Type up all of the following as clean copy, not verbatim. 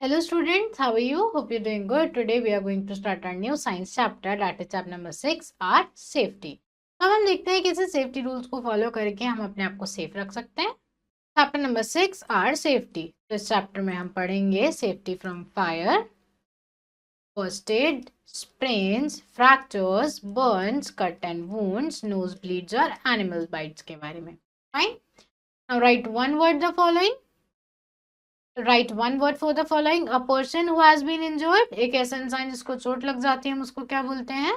Hello students, how are you? Hope you're doing good. Today we are going to start our new science chapter, that is chapter number 6, our safety. अब हम देखते हैं कैसे safety rules को follow करके हम अपने आप को सेफ रख सकते हैं. Chapter number 6, our safety. तो इस चैप्टर में हम पढ़ेंगे safety from fire, first aid, sprains, fractures, burns, cut and wounds, nosebleeds और animal bites के बारे में. Fine. Now write one word the following. Write one word for the following. A person who has been injured. एक ऐसा इंसान जिसको चोट लग जाती है हम उसको क्या बोलते हैं?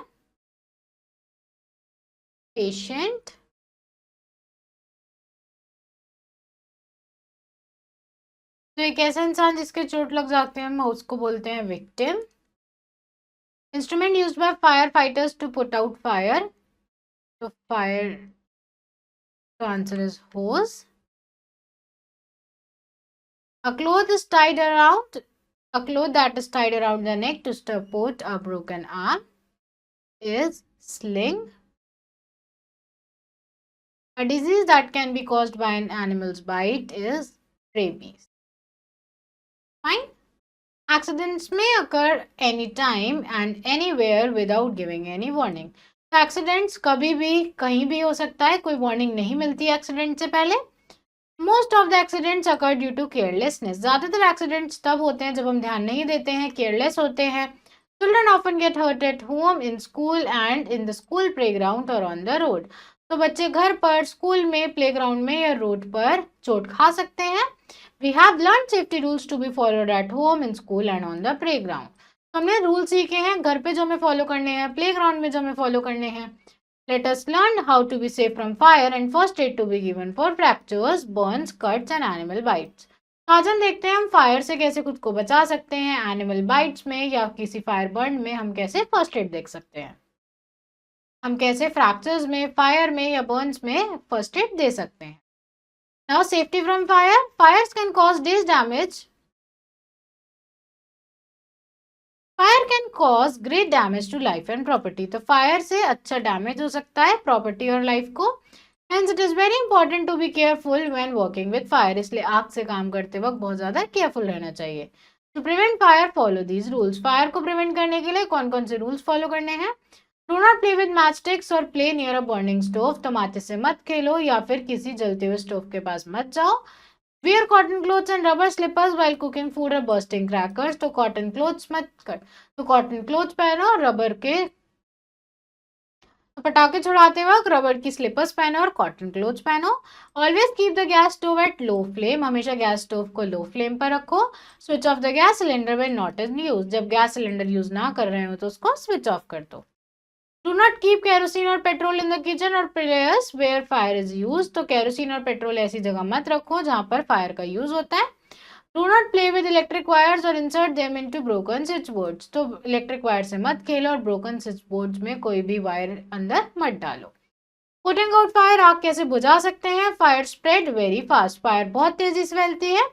Patient. तो एक ऐसा इंसान जिसके चोट लग जाते हैं हम उसको बोलते हैं victim. Instrument used by firefighters to put out fire. तो fire the answer is hose. A cloth is tied around. A cloth that is tied around the neck to support a broken arm is sling. A disease that can be caused by an animal's bite is rabies. Fine. Accidents may occur anytime and anywhere without giving any warning. तो accidents कभी भी कहीं भी हो सकता है, कोई warning नहीं मिलती accident से पहले. Most of the accidents occur due to carelessness. ज़्यादातर accidents तब होते हैं जब हम ध्यान नहीं देते हैं, careless होते हैं. Children often get hurt at home, in school and in the school playground or on the road. तो बच्चे घर पर, स्कूल में, प्लेग्राउंड में या रोड पर चोट खा सकते हैं. We have learned safety rules to be followed at home, in school and on the playground. हमने रूल सीखे हैं घर पे जो हमें फॉलो करने हैं, प्लेग्राउंड में जो हमें फॉलो करने हैं. Let us learn how to be safe from fire and first aid to be given for fractures, burns, cuts and animal bites. आज हम देखते हैं हम फायर से कैसे खुद को बचा सकते हैं, एनिमल बाइट्स में या किसी फायर बर्न में हम कैसे फर्स्ट एड देख सकते हैं, हम कैसे फ्रैक्चर्स में, फायर में या बर्न्स में फर्स्ट एड दे सकते हैं. Now safety from fire. Fires can cause this damage. Fire can cause great damage to life and property. तो फायर से अच्छा डैमेज हो सकता है प्रॉपर्टी और लाइफ को. Hence it is very important to be careful when working with fire. इसलिए आग से काम करते वक्त बहुत ज्यादा केयरफुल रहना चाहिए. To prevent fire, follow these rules. Fire को प्रिवेंट करने के लिए कौन कौन से रूल्स फॉलो करने हैं? Do not play with matchsticks or play near a burning stove. तो माचिस से मत खेलो या फिर किसी जलते हुए स्टोव के पास मत जाओ. Wear cotton clothes and rubber slippers while cooking food or bursting crackers. तो कॉटन क्लोथ्स मत कर, तो कॉटन क्लोथ्स पहनो और रबर के पटाखे छुड़ाते वक्त रबर की स्लीपर्स पहनो और कॉटन क्लोथ्स पहनो. Always keep the gas stove at low flame. हमेशा गैस स्टोव को लो फ्लेम पर रखो. Switch off the gas cylinder when not in use. जब गैस सिलेंडर यूज ना कर रहे हो तो उसको स्विच ऑफ कर दो. डू नॉट कीप केरोसिन और petrol in the kitchen or place where fire is use. तो केरोसिन और पेट्रोल ऐसी जगह मत रखो जहां पर फायर का यूज होता है. Do not play with electric wires or insert them into broken switchboards. तो इलेक्ट्रिक वायर से मत खेलो और ब्रोकन स्विचबोर्ड्स में कोई भी वायर अंदर मत डालो. Putting out fire, आग कैसे बुझा सकते हैं? Fire spread very fast. Fire बहुत तेजी से फैलती है.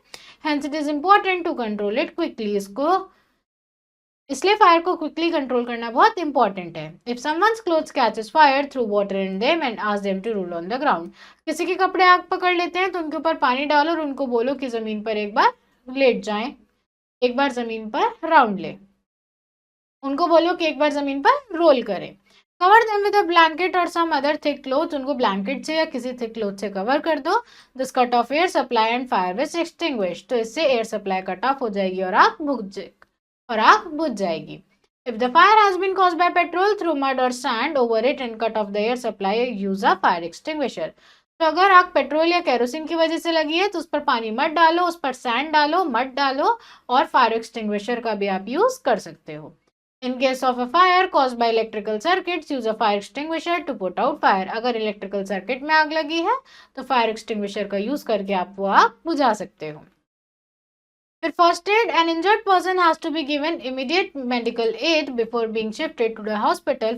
Hence it is important to control it quickly. इसलिए फायर को क्विकली कंट्रोल करना बहुत इंपॉर्टेंट है. If someone's clothes catches fire, throw water in them and ask them to roll on the ground. किसी के कपड़े आग पकड़ लेते हैं तो उनके ऊपर पानी डालो और उनको बोलो कि जमीन पर एक बार लेट जाएं, एक बार जमीन पर राउंड ले. उनको बोलो कि एक बार जमीन पर रोल करें. Cover them with a blanket और सम अदर थिक क्लोथ. उनको ब्लैंकेट से या किसी थिक क्लोथ से कवर कर दो. This cut off air supply and fire will extinguish. तो इससे एयर सप्लाई कट ऑफ हो जाएगी और आग बुझ जाएगी. If the fire has been caused by petrol, throw mud or sand over it and cut off the air supply, use a fire extinguisher. तो अगर आग पेट्रोल या केरोसिन की वजह से लगी है तो उस पर पानी मत डालो, उस पर सैंड डालो, मत डालो और फायर एक्सटिंग्विशर का भी आप यूज कर सकते हो. In case of a fire caused by electrical circuits, use a fire extinguisher to put out fire. अगर इलेक्ट्रिकल सर्किट में आग लगी है तो फायर एक्सटिंग्विशर का यूज करके आप वो आग बुझा सकते हो. फिर first aid. An injured person has to be given immediate medical aid before being shifted to the hospital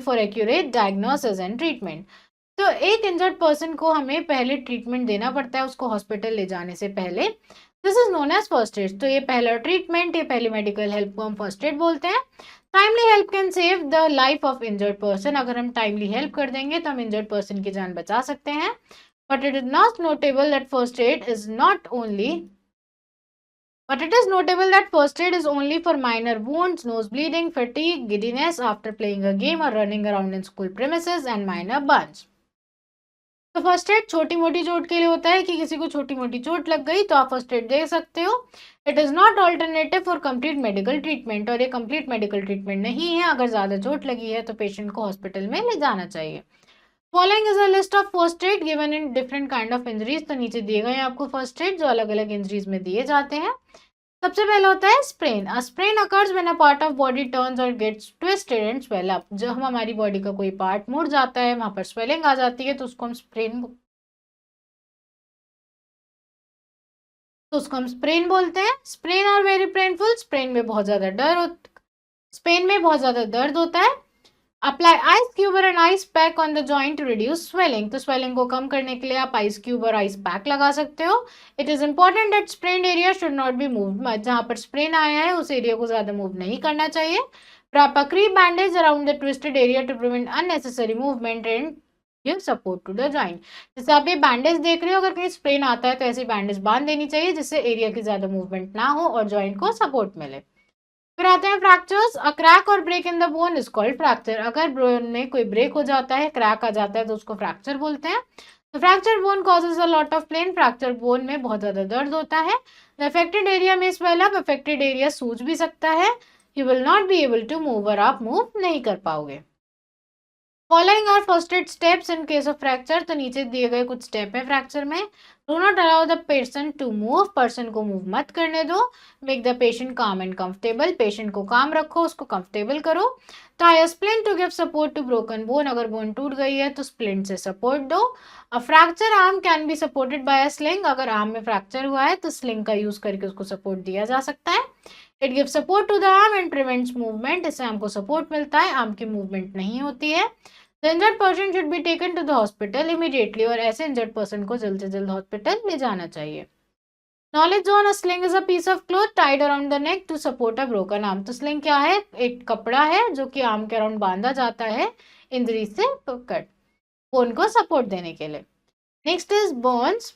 for accurate diagnosis and treatment. तो एक इंजर्ड पर्सन को हमें पहले ट्रीटमेंट देना पड़ता है उसको हॉस्पिटल ले जाने से पहले. This is known as first aid. तो ये पहला ट्रीटमेंट, ये पहली मेडिकल हेल्प को हम फर्स्ट एड बोलते हैं. Timely help can save the life of injured person. अगर हम टाइमली हेल्प कर देंगे तो हम इंजर्ड पर्सन की जान बचा सकते हैं. but it is notable that first aid is only for minor wounds, nose bleeding, fatigue, giddiness after playing a game or running around in school premises, and minor burns. तो first aid छोटी मोटी चोट के लिए होता है कि किसी को छोटी मोटी चोट लग गई तो आप फर्स्ट एड दे सकते हो. It is not alternative for complete medical treatment, और ये कंप्लीट मेडिकल ट्रीटमेंट नहीं है. अगर ज्यादा चोट लगी है तो पेशेंट को हॉस्पिटल में ले जाना चाहिए. Following is a list of first aid given in different kind of injuries. तो नीचे दिए गए आपको फर्स्ट एड जो अलग अलग इंजरीज में दिए जाते हैं. सबसे पहले होता है sprain. A sprain occurs when a part of body turns और gets twisted and swell up. जब हमारी बॉडी का कोई पार्ट मुड़ जाता है, वहां पर स्वेलिंग आ जाती है, तो उसको हम स्प्रेन बोलते हैं. Sprain are very painful. Sprain में बहुत ज्यादा दर्द होता है. Apply ice cube or an ice pack on the joint to reduce swelling. तो स्वेलिंग को कम करने के लिए आप आइस क्यूब और आइस पैक लगा सकते हो. It is important that sprain area should not be move. जहां पर स्प्रेन आया है उस एरिया को ज्यादा मूव नहीं करना चाहिए. Wrap a cream bandage around the twisted area to prevent unnecessary movement and give support to the joint. जैसे आप ये बैंडेज देख रहे हो, अगर कहीं स्प्रेन आता है तो ऐसी बैंडेज बांध देनी चाहिए जिससे एरिया की ज्यादा मूवमेंट ना हो और जॉइंट को सपोर्ट मिले. फिर आते हैं fractures. A crack or break in the bone is called fracture. अगर बोन में कोई ब्रेक हो जाता है, क्रैक आ जाता है, तो उसको फ्रैक्चर बोलते हैं. तो fracture bone causes a lot of pain. Fracture bone में बहुत ज्यादा दर्द होता है. द अफेक्टेड एरिया में स्वेल अप. अफेक्टेड एरिया सूज भी सकता है. You will not be able to move, और आप मूव नहीं कर पाओगे. Following are first aid steps in case of fracture. तो नीचे दिए गए कुछ स्टेप है फ्रैक्चर में. Do not allow the person to move. Person को मूव मत करने दो. Make the patient calm and comfortable. Patient को काम रखो, उसको कंफर्टेबल करो. Tie a splint to give support to broken bone. अगर बोन टूट गई है तो स्प्लिंट से सपोर्ट दो. A fracture arm can be supported by a sling. अगर आर्म में फ्रैक्चर हुआ है तो स्लिंग का यूज करके उसको सपोर्ट दिया जा सकता है. It give support to the arm and prevents movement. इससे आर्म को सपोर्ट मिलता है, आर्म की मूवमेंट नहीं होती है. The injured person should be taken to the hospital immediately. और ऐसे इंजर्ड पर्सन को जल्द से जल्द हॉस्पिटल ले जाना चाहिए. Knowledge on a sling is a piece of cloth tied around the neck to support a broken arm. तो स्लिंग क्या है? एक कपड़ा है जो कि आर्म के अराउंड बांधा जाता है इंजरी से कट बोन को सपोर्ट देने के लिए. Next is Burns.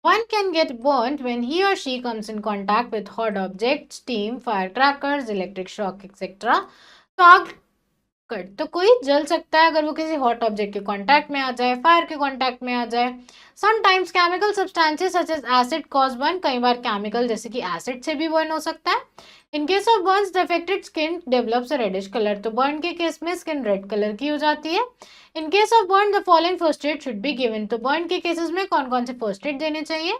One can get burnt when he or she comes in contact with hot objects, steam, firecrackers, electric shock, etc. तो आग तो कोई जल सकता है अगर वो किसी हॉट ऑब्जेक्ट के कांटेक्ट में आ जाए, फायर के कांटेक्ट में आ जाए. Sometimes chemical substances such as acid cause burn. कई बार केमिकल जैसे कि एसिड से भी बर्न हो सकता है. In case of burns the affected skin develops a reddish colour. तो बर्न के केस में स्किन रेड कलर की हो जाती है. In case of burn the following first aid should be given. तो बर्न के केसेस में कौन कौन से फर्स्ट एड देने चाहिए?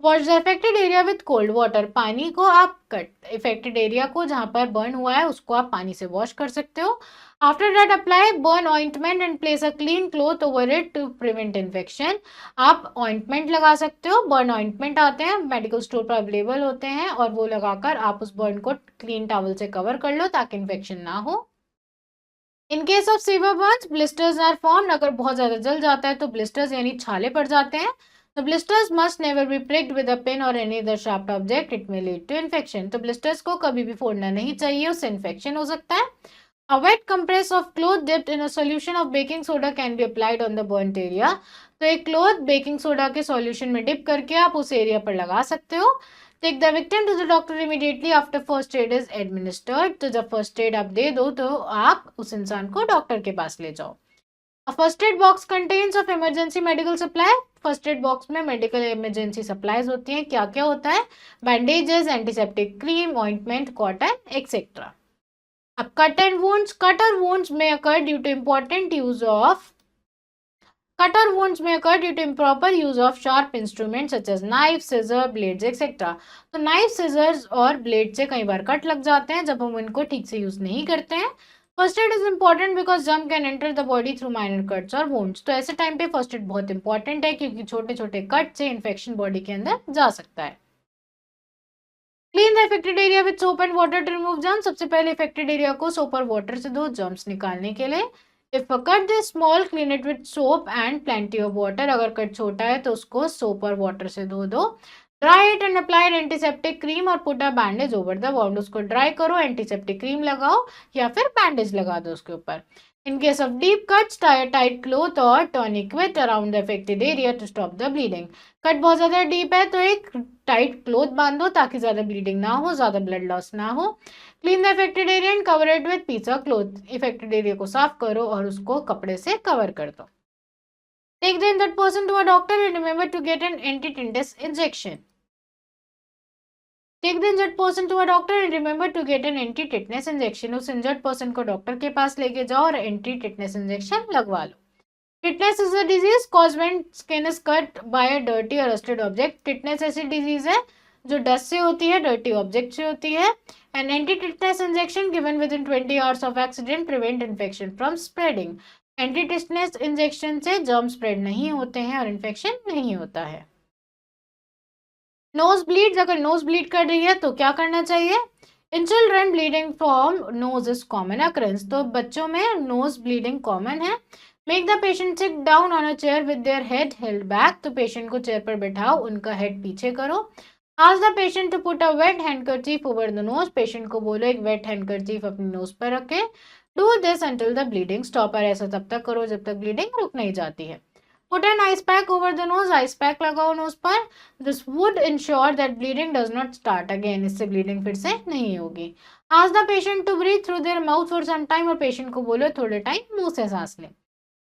Wash the affected area with cold water. पानी को आप इफेक्टेड एरिया को जहां पर बर्न हुआ है उसको आप पानी से वॉश कर सकते हो. After that, apply burn ointment and place a clean cloth over it to prevent infection. आप ointment लगा सकते हो. burn ointment आते हैं, मेडिकल स्टोर पर अवेलेबल होते हैं, और वो लगाकर आप उस burn को क्लीन टॉवल से कवर कर लो ताकि इन्फेक्शन ना हो. In case of severe burns blisters are formed. अगर बहुत ज्यादा जल जाता है तो ब्लिस्टर्स यानी छाले पड़ जाते हैं. तो blisters must never be pricked with a pin or any other sharp object. It may lead to infection. तो ब्लिस्टर्स को कभी भी फोड़ना नहीं चाहिए, उससे इन्फेक्शन हो सकता है. A wet compress of cloth dipped in a solution of baking soda can be applied on the burnt area. तो एक क्लोथ बेकिंग सोडा के सॉल्यूशन में डिप करके आप उस एरिया पर लगा सकते हो. Take the victim to the doctor immediately after first aid is administered. तो जब फर्स्ट एड आप दे दो तो आप उस इंसान को डॉक्टर के पास ले जाओ. A first aid box contains of emergency medical supply. First aid box में मेडिकल इमरजेंसी सप्लाईज होती हैं. क्या क्या होता है? Bandages, antiseptic cream, ointment, cotton etcetera. अब cut or wounds may occur due to improper use of sharp instruments such as knife, scissor, blades, etc. तो knife, scissors और blade से कई बार कट लग जाते हैं जब हम इनको ठीक से यूज नहीं करते हैं. First aid is important because germ can enter the body through minor cuts और वुंड्स. तो ऐसे टाइम पे फर्स्ट एड बहुत इंपॉर्टेंट है क्योंकि छोटे छोटे कट से इन्फेक्शन बॉडी के अंदर जा सकता है. Clean the affected area with soap and water to remove germs. सबसे पहले अफेक्टेड एरिया को सोप और वाटर से धो जर्म्स निकालने के लिए. If a cut is small clean it with soap and plenty of water. अगर कट छोटा है तो उसको सोप और वाटर से धो दो. Dry it and apply antiseptic cream और put a bandage over the wound. उसको ड्राई करो, एंटीसेप्टिक क्रीम लगाओ या फिर बैंडेज लगा दो उसके ऊपर. In case of deep cuts, tie a tight cloth or tourniquet around the affected area to stop the bleeding. Cut बहुत ज्यादा डीप है तो एक टाइट क्लोथ बांध दो ताकि ज्यादा ब्लीडिंग ना हो, ज्यादा ब्लड लॉस ना हो. Clean the affected area and cover it with piece of cloth. Affected area को साफ करो और उसको कपड़े से कवर कर दो. Take the injured person to a doctor and remember to get an anti-tetanus injection. Take the injured person to a doctor and remember to get an anti tetanus injection. उस इंजर्ड पर्सन को doctor के पास लेके जाओ और anti tetanus injection लगवा लो. Tetanus is a disease cause when skin is cut by a dirty और रस्टेड ऑब्जेक्ट. टिटनेस ऐसी डिजीज है जो डस्ट से होती है, डर्टी ऑब्जेक्ट से होती है. And anti tetanus injection given with in 20 hours of accident prevent infection from spreading. Anti tetanus injection से जर्म स्प्रेड नहीं होते हैं और इन्फेक्शन नहीं होता है. नोज ब्लीड, अगर नोज ब्लीड कर रही है तो क्या करना चाहिए? In children bleeding from knows is common occurrence. तो बच्चों में नोज ब्लीडिंग कॉमन है. Make the patient sit down on a chair with their head held back. तो पेशेंट को चेयर पर बैठाओ, उनका हेड पीछे करो. Ask the patient to put a wet handkerchief over the nose. Patient को बोलो एक वेट हैंडकरचीफ अपनी नोज पर रखे. Do this until the bleeding stop. और ऐसा तब तक करो जब तक ब्लीडिंग रुक नहीं जाती है. Put an ice pack over the nose. Ice pack लगाओ नोज पर. This would ensure that bleeding does not start again. इससे bleeding फिर से नहीं होगी. Ask the patient to breathe through their mouth for some time. और patient को बोलो थोड़े टाइम मुंह से सांस ले.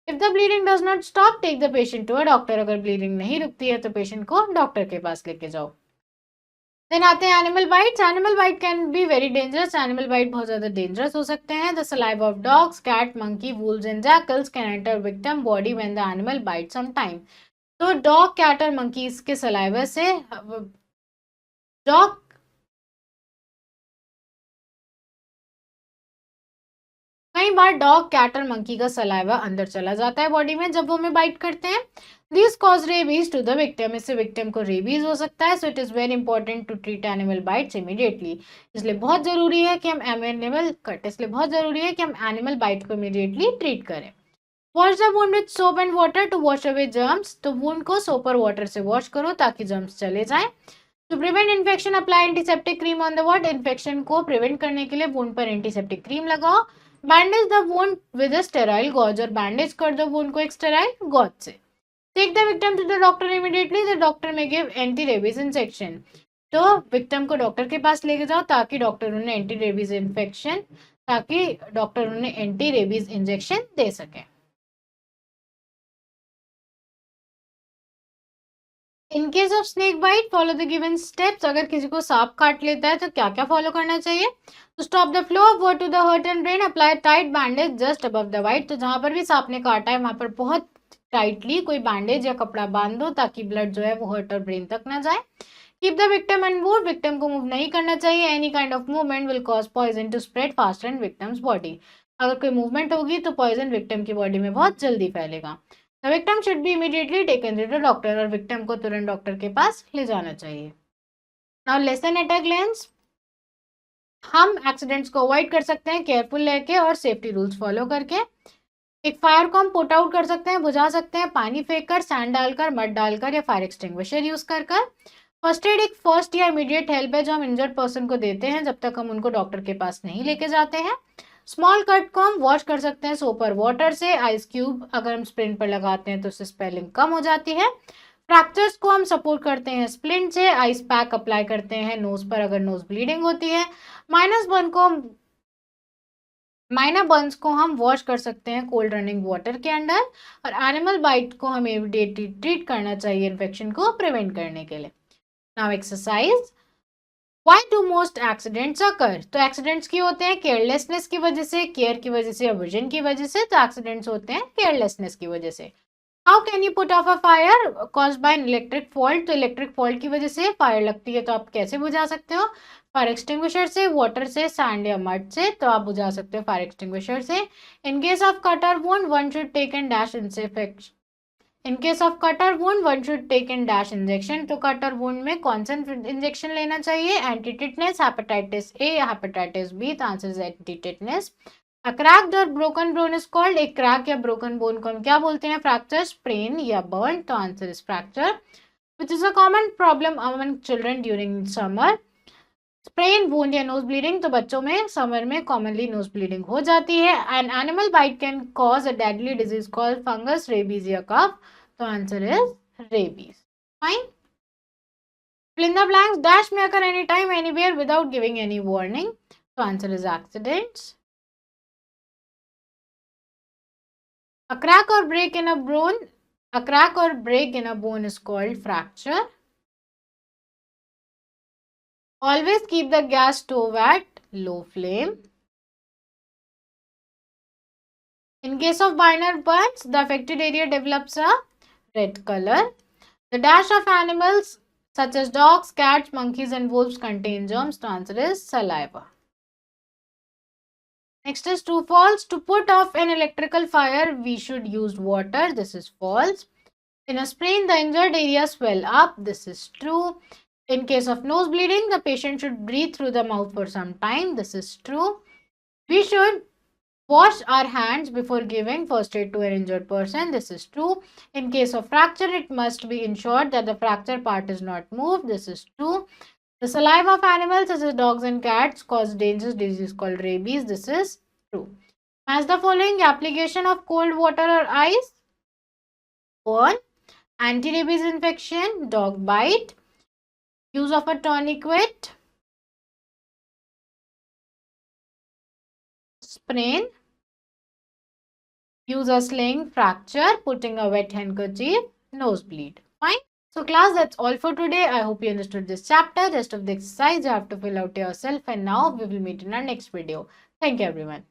If the bleeding does not stop, take the patient to a doctor. अगर bleeding नहीं रुकती है तो patient को डॉक्टर के पास लेके जाओ. देन आते हैं animal bites. Animal bite can be very dangerous. Animal bite बहुत ज्यादा डेंजरस हो सकते हैं. The saliva of dogs, cat, monkey, wolves and jackals can enter victim body when the animal bite some time. तो dog, cat और monkeys के saliva से dog कई बार डॉग, कैट और मंकी का सलाइवा अंदर चला जाता है बॉडी में जब वो हमें बाइट करते हैं. This cause rabies to the victim. इससे विक्टिम को रेबीज हो सकता है. So it is very important to treat animal bites immediately. इसलिए बहुत जरूरी है कि हम एनिमल बाइट को इमीडिएटली ट्रीट करें. Wash the wound with soap and water to wash away germs. तो वुंड को सोप और वाटर से वॉश करो ताकि जर्म्स चले जाएं. To prevent infection apply antiseptic cream on the wound. Infection को प्रिवेंट करने के लिए वुंड पर एंटीसेप्टिक क्रीम लगाओ. Bandage the wound with a sterile gauze. और बैंडेज कर दो वुंड को एक स्टेराइल गॉज से. Take the victim to the doctor immediately. The doctor may give anti rabies injection. तो विक्टिम को डॉक्टर के पास लेके जाओ ताकि डॉक्टर उन्हें एंटी रेबीज इंजेक्शन दे सके. In case of snake bite follow the given steps. अगर किसी को सांप काट लेता है तो क्या क्या फॉलो करना चाहिए? तो stop the flow of blood to the heart and brain. Apply tight bandage just above the bite. तो जहां पर भी सांप ने काटा है वहां पर बहुत टाइटली कोई बैंडेज या कपड़ा बांध दो ताकि ब्लड जो है वो हर्ट और ब्रेन तक ना जाए. Keep the victim unmoved. Victim को मूव नहीं करना चाहिए. Any kind of movement will cause poison to spread faster in victim's body. अगर कोई मूवमेंट होगी तो पॉइजन विक्टिम की बॉडी में बहुत जल्दी फैलेगा. The victim should be immediately taken to the doctor. और विक्टिम को तुरंत डॉक्टर के पास ले जाना चाहिए. Now lesson at a glance. हम एक्सीडेंट्स को अवॉइड कर सकते हैं केयरफुल लेके और सेफ्टी रूल्स फॉलो करके. एक फायर को हम पुट आउट कर सकते हैं, बुझा सकते हैं पानी फेंककर, सैंड डालकर, मड डालकर या फायर एक्सटिंग्विशर यूज कर. फर्स्ट एड एक फर्स्ट या इमीडिएट हेल्प है जो हम इंजर्ड पर्सन को देते हैं जब तक हम उनको डॉक्टर के पास नहीं लेके जाते हैं. स्मॉल कट को हम वॉश कर सकते हैं सोप और वाटर से. आइस क्यूब अगर हम स्प्लिंट पर लगाते हैं तो उससे स्पेलिंग कम हो जाती है. फ्रैक्चर्स को हम सपोर्ट करते हैं स्प्लिंट से. आइस पैक अप्लाई करते हैं नोज पर अगर नोज ब्लीडिंग होती है. माइनर बर्न्स को हम वॉश कर सकते हैं कोल्ड रनिंग वाटर के अंडर. और एनिमल बाइट को हमें इमीडिएटली ट्रीट करना चाहिए इन्फेक्शन को प्रिवेंट करने के लिए. Now exercise. Why do most accidents occur? तो एक्सीडेंट्स क्यों होते हैं? केयरलेसनेस की वजह से, केयर की वजह से या विजन की वजह से. तो एक्सीडेंट्स होते हैं केयरलेसनेस की वजह से. How can you put of a fire cause by an electric fault? तो इलेक्ट्रिक फॉल्ट की वजह से फायर लगती है तो आप कैसे बुझा सकते हो? फायर एक्सटिंग्विशर से, वाटर से, सैंड या मड से. तो आप बुझा सकते हो फायर एक्सटिंग्विशर से. In case of cut or wound one should take and dash infection. In case of cut or wound one should take and dash injection. तो कटर वुंड में कौन सा इंजेक्शन लेना चाहिए? एंटी टिटनेस, हेपेटाइटिस ए या hepatitis B. तो answer is anti tetanus. A cracked और broken bone is called. एक क्रैक या ब्रोकन बोन को हम क्या बोलते हैं? फ्रैक्चर, स्प्रेन या बर्न. तो answer is fracture. Which is a common problem among children during summer. Sprain wound या नोज ब्लीडिंग, तो बच्चों में समर में कॉमनली नोज ब्लीडिंग हो जाती है. An animal bite can cause a deadly disease called fungus, rabies या cough. तो answer is rabies. Fine. Fill in the blanks. Dash may occur anytime, anywhere without giving any warning. So answer is accidents. A crack or break in a bone. A crack or break in a bone is called fracture. Always keep the gas stove at low flame. In case of minor burns, the affected area develops a red color. The dash of animals such as dogs, cats, monkeys and wolves contain germs. The answer is saliva. Next is true false. To put off an electrical fire, we should use water. This is false. In a sprain, the injured area swell up. This is true. In case of nose bleeding, the patient should breathe through the mouth for some time. This is true. We should wash our hands before giving first aid to an injured person. This is true. In case of fracture, it must be ensured that the fracture part is not moved. This is true. The saliva of animals such as dogs and cats cause dangerous disease called rabies. This is true. Match the following: application of cold water or ice, burn, anti-rabies infection, dog bite, use of a tourniquet, sprain, use a sling, fracture, putting a wet handkerchief, nosebleed. Fine. So class, that's all for today. I hope you understood this chapter. Rest of the exercise you have to fill out yourself, and now we will meet in our next video. Thank you everyone.